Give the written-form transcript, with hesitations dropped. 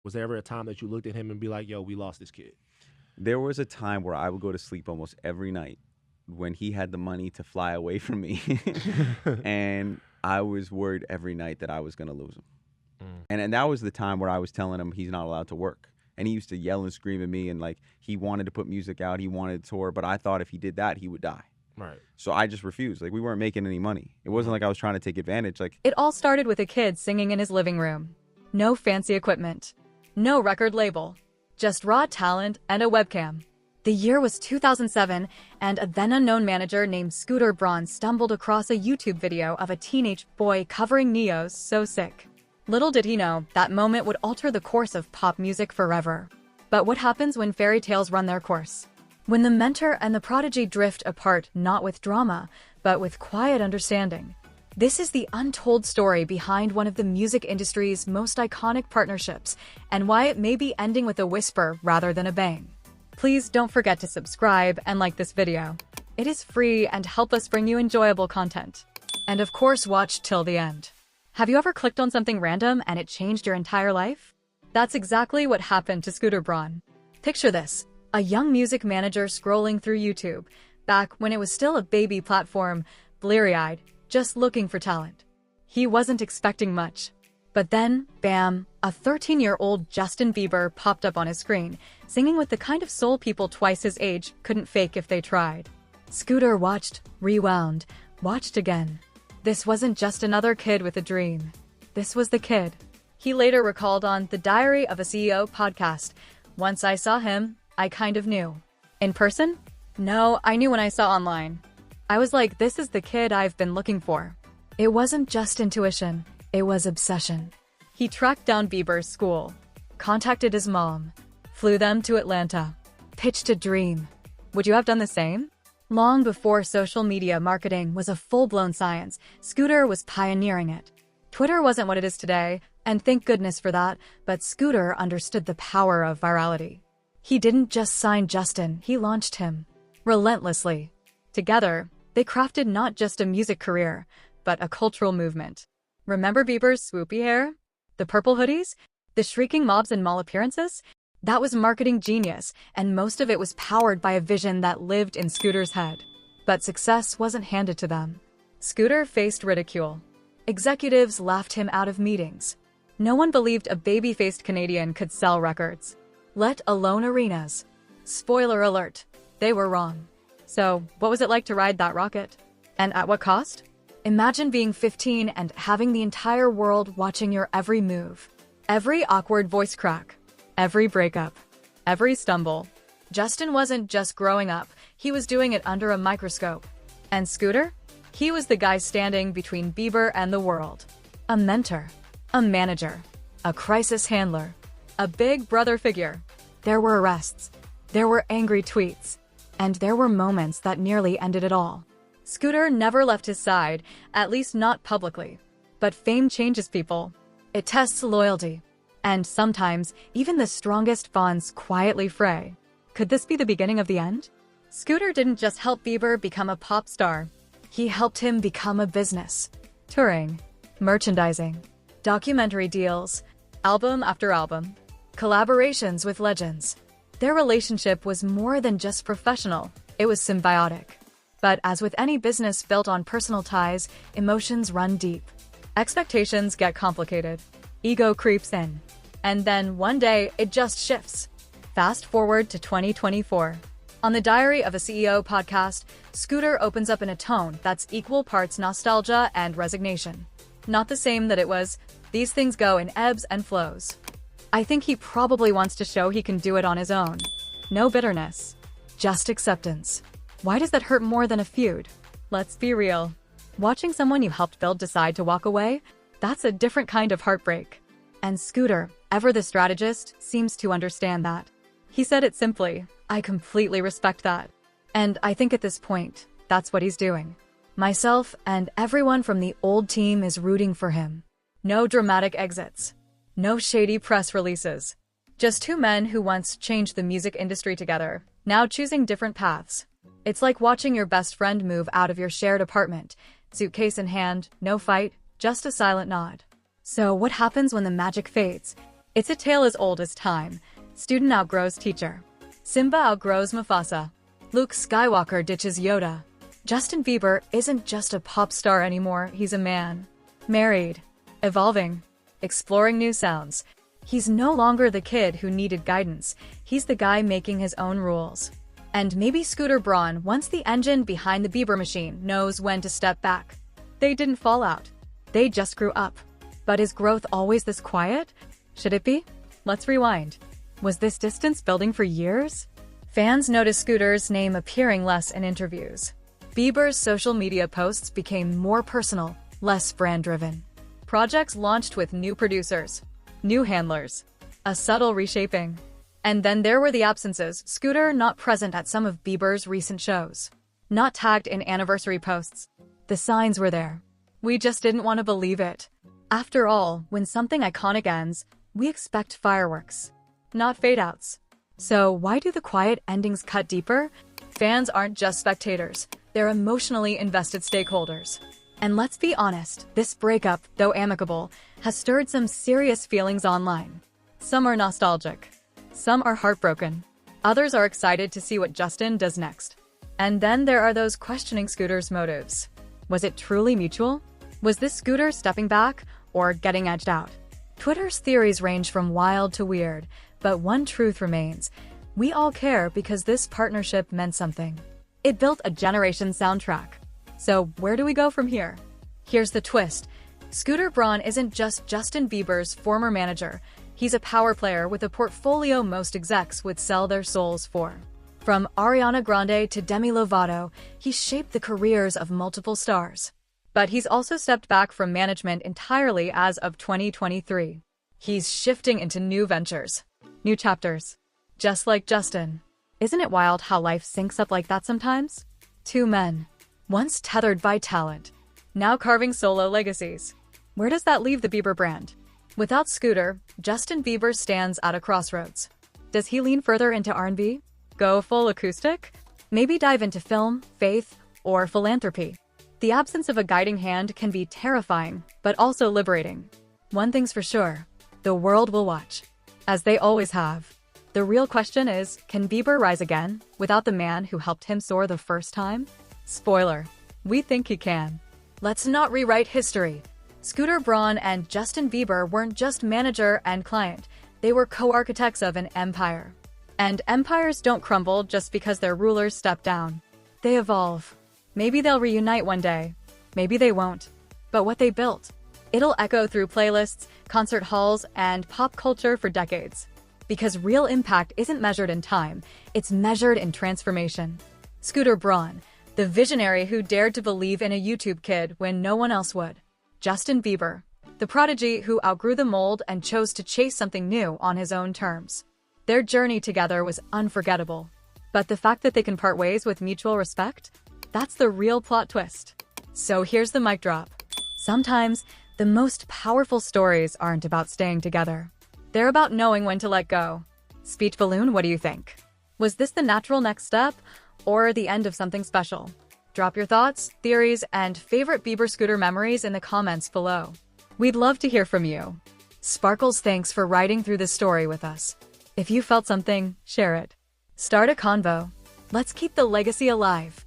Was there ever a time that you looked at him and be like, yo, we lost this kid? There was a time where I would go to sleep almost every night when he had the money to fly away from me. And I was worried every night that I was going to lose him. And that was the time where I was telling him he's not allowed to work. And he used to yell and scream at me, and like he wanted to put music out, he wanted to tour, but I thought if he did that, he would die. Right. So I just refused. Like, we weren't making any money. It wasn't like I was trying to take advantage. Like, It all started with a kid singing in his living room. No fancy equipment. No record label. Just raw talent and a webcam. The year was 2007, and a then-unknown manager named Scooter Braun stumbled across a YouTube video of a teenage boy covering Neo's So Sick. Little did he know, that moment would alter the course of pop music forever. But what happens when fairy tales run their course? When the mentor and the prodigy drift apart, not with drama, but with quiet understanding. This is the untold story behind one of the music industry's most iconic partnerships, and why it may be ending with a whisper rather than a bang. Please don't forget to subscribe and like this video. It is free and help us bring you enjoyable content. And of course, watch till the end. Have you ever clicked on something random and it changed your entire life? That's exactly what happened to Scooter Braun. Picture this, a young music manager scrolling through YouTube, back when it was still a baby platform, bleary-eyed, just looking for talent. He wasn't expecting much. But then, bam, a 13-year-old Justin Bieber popped up on his screen, singing with the kind of soul people twice his age couldn't fake if they tried. Scooter watched, rewound, watched again. This wasn't just another kid with a dream. This was the kid. He later recalled on the Diary of a CEO podcast, "Once I saw him, I kind of knew." In person? No, I knew when I saw online. I was like, this is the kid I've been looking for. It wasn't just intuition, it was obsession. He tracked down Bieber's school, contacted his mom, flew them to Atlanta, pitched a dream. Would you have done the same? Long before social media marketing was a full-blown science, Scooter was pioneering it. Twitter wasn't what it is today, and thank goodness for that, but Scooter understood the power of virality. He didn't just sign Justin, he launched him. Relentlessly. Together, they crafted not just a music career, but a cultural movement. Remember Bieber's swoopy hair? The purple hoodies? The shrieking mobs and mall appearances? That was marketing genius, and most of it was powered by a vision that lived in Scooter's head. But success wasn't handed to them. Scooter faced ridicule. Executives laughed him out of meetings. No one believed a baby-faced Canadian could sell records, let alone arenas. Spoiler alert, they were wrong. So, what was it like to ride that rocket? And at what cost? Imagine being 15 and having the entire world watching your every move. Every awkward voice crack. Every breakup. Every stumble. Justin wasn't just growing up, he was doing it under a microscope. And Scooter? He was the guy standing between Bieber and the world. A mentor. A manager. A crisis handler. A big brother figure. There were arrests. There were angry tweets. And there were moments that nearly ended it all. Scooter never left his side, at least not publicly. But fame changes people. It tests loyalty. And sometimes, even the strongest bonds quietly fray. Could this be the beginning of the end? Scooter didn't just help Bieber become a pop star. He helped him become a business. Touring, merchandising, documentary deals, album after album, collaborations with legends. Their relationship was more than just professional, it was symbiotic. But as with any business built on personal ties, emotions run deep. Expectations get complicated. Ego creeps in. And then one day, it just shifts. Fast forward to 2024. On the Diary of a CEO podcast, Scooter opens up in a tone that's equal parts nostalgia and resignation. Not the same that it was, these things go in ebbs and flows. I think he probably wants to show he can do it on his own. No bitterness. Just acceptance. Why does that hurt more than a feud? Let's be real. Watching someone you helped build decide to walk away? That's a different kind of heartbreak. And Scooter, ever the strategist, seems to understand that. He said it simply, I completely respect that. And I think at this point, that's what he's doing. Myself and everyone from the old team is rooting for him. No dramatic exits. No shady press releases. Just two men who once changed the music industry together, now choosing different paths. It's like watching your best friend move out of your shared apartment, suitcase in hand, no fight, just a silent nod. So what happens when the magic fades? It's a tale as old as time. Student outgrows teacher. Simba outgrows Mufasa. Luke Skywalker ditches Yoda. Justin Bieber isn't just a pop star anymore, he's a man. Married. Evolving. Exploring new sounds. He's no longer the kid who needed guidance, he's the guy making his own rules. And maybe Scooter Braun, once the engine behind the Bieber machine, knows when to step back. They didn't fall out. They just grew up. But is growth always this quiet? Should it be? Let's rewind. Was this distance building for years? Fans noticed Scooter's name appearing less in interviews. Bieber's social media posts became more personal, less brand-driven. Projects launched with new producers, new handlers, a subtle reshaping. And then there were the absences. Scooter not present at some of Bieber's recent shows. Not tagged in anniversary posts. The signs were there. We just didn't want to believe it. After all, when something iconic ends, we expect fireworks, not fade-outs. So why do the quiet endings cut deeper? Fans aren't just spectators. They're emotionally invested stakeholders. And let's be honest, this breakup, though amicable, has stirred some serious feelings online. Some are nostalgic. Some are heartbroken. Others are excited to see what Justin does next. And then there are those questioning Scooter's motives. Was it truly mutual? Was this Scooter stepping back or getting edged out? Twitter's theories range from wild to weird, but one truth remains. We all care because this partnership meant something. It built a generation soundtrack. So where do we go from here? Here's the twist. Scooter Braun isn't just Justin Bieber's former manager. He's a power player with a portfolio most execs would sell their souls for. From Ariana Grande to Demi Lovato, he's shaped the careers of multiple stars. But he's also stepped back from management entirely as of 2023. He's shifting into new ventures, new chapters. Just like Justin. Isn't it wild how life syncs up like that sometimes? Two men, once tethered by talent, now carving solo legacies. Where does that leave the Bieber brand? Without Scooter, Justin Bieber stands at a crossroads. Does he lean further into R&B? Go full acoustic? Maybe dive into film, faith, or philanthropy? The absence of a guiding hand can be terrifying, but also liberating. One thing's for sure, the world will watch, as they always have. The real question is, can Bieber rise again without the man who helped him soar the first time? Spoiler, we think he can. Let's not rewrite history. Scooter Braun and Justin Bieber weren't just manager and client, they were co-architects of an empire. And empires don't crumble just because their rulers step down. They evolve. Maybe they'll reunite one day. Maybe they won't. But what they built, it'll echo through playlists, concert halls, and pop culture for decades. Because real impact isn't measured in time, it's measured in transformation. Scooter Braun, the visionary who dared to believe in a YouTube kid when no one else would. Justin Bieber, the prodigy who outgrew the mold and chose to chase something new on his own terms. Their journey together was unforgettable. But the fact that they can part ways with mutual respect? That's the real plot twist. So here's the mic drop. Sometimes, the most powerful stories aren't about staying together. They're about knowing when to let go. Speech balloon, what do you think? Was this the natural next step, or the end of something special? Drop your thoughts, theories, and favorite Bieber Scooter memories in the comments below. We'd love to hear from you. Sparkles, thanks for riding through this story with us. If you felt something, share it. Start a convo. Let's keep the legacy alive.